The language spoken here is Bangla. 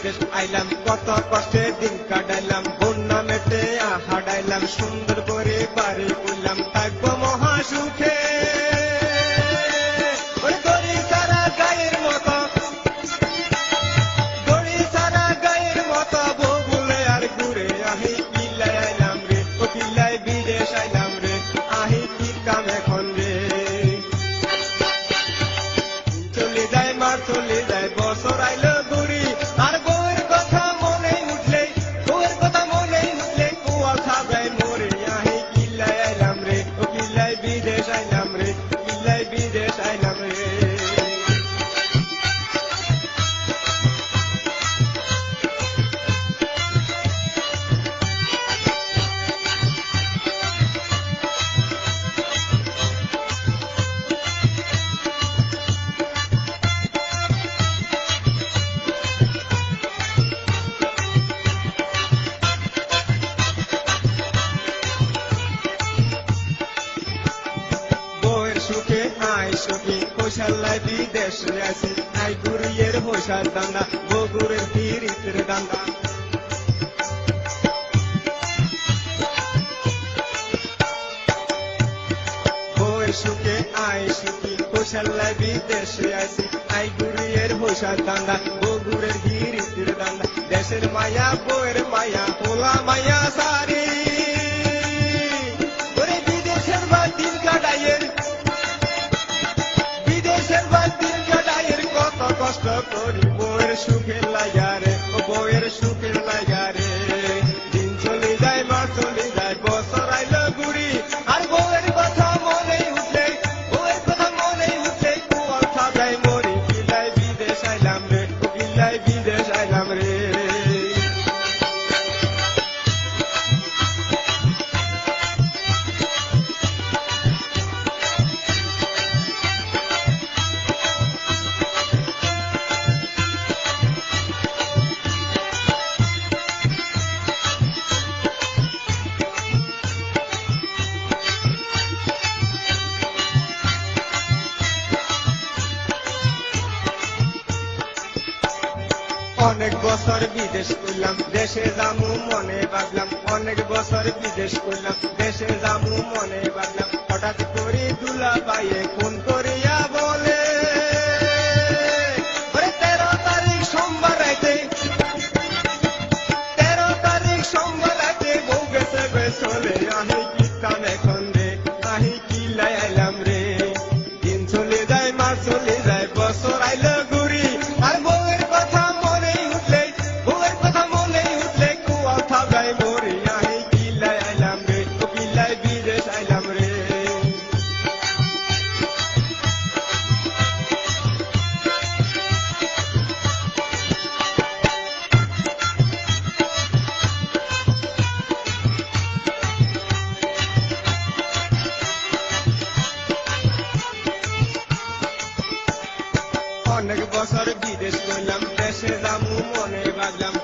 বিদেশ আইলাম, কত কষ্টে দিন কাটাইলাম, বন্যা মেতে হাডাইলাম, সুন্দর করে বাড়ি করলাম, থাকবো মহা সুখে। গড়ি সারা গায়ের মতো, গড়ি সারা গায়ের মতো বগুলে আর ঘুরে আহি কিল্লায় আইলাম রে, ও কিল্লায় বিদেশ আইলাম রে, আহি কি কাম এখন রে। চলে যায় মার চলে যায় বছর আইলো ঘুরি, আর বউয়ের কথা মনে উঠলে, বউয়ের কথা মনে উঠলে কুয়াল খাবায় মরে, আহি কিল্লায় আইলাম রে, ও কিল্লায় বিদেশ আইলাম রে, কিল্লায় বিদেশ আইলাম রে। সুখে আই সুখী কৈশাল্লায় বিদেশে আসি, আই গুরিয়ের হইসার দান্দা, বগুড়ের তিরিতের দান্দা। বউয়ের সুখে আই সুখী কৈশাল্লায় বিদেশে আসি, আই গুরিয়ের হইসার দান্দা, বগুড়ের তিরিতের দান্দা। দেশের মায়া বউয়ের মায়া পোলা মায়া সারি, ওরে বিদেশের বাতিল কাটাইয়ের, কত কষ্ট করি বউয়ের সুখের লাগা রে, ও বউয়ের সুখের লাগা রে। দিন চলে যায় মাস চলে যায় বছর আইলো ঘুরি, আর বউয়ের কথা মনে উঠলে, বউয়ের কথা মনে উঠলে কুয়াল খাবায় মরি, কিল্লায় বিদেশ আইলাম রে, ও কিল্লায় বিদেশ আইলাম রে। অনেক বছর বিদেশ করলাম, দেশে যামু মনে ভাবলাম, অনেক বছর বিদেশ করলাম, দেশে যামু মনে ভাবলাম, হঠাৎ করে দুলা পাইয়ে ফোন করিয়া বলে, 13 তারিখ সোমবার রাইতে, 13 তারিখ সোমবার রাইতে বউ গেছে চলে, আহি কি কাম এখন রে, আহি কিল্লায় আইলাম রে। দিন চলে যায় মাস চলে যায় বছর আইলো ঘুরি, আর বউয়ের কথা মনে উঠলে, বউয়ের কথা মনে উঠলে কুয়াল খাবায় মরি, আহি কিল্লায় আইলাম রে, ও কিল্লায় বিদেশ আইলাম রে। অনেক বছর বিদেশ করলাম, দেশে যামু মনে ভাবলাম,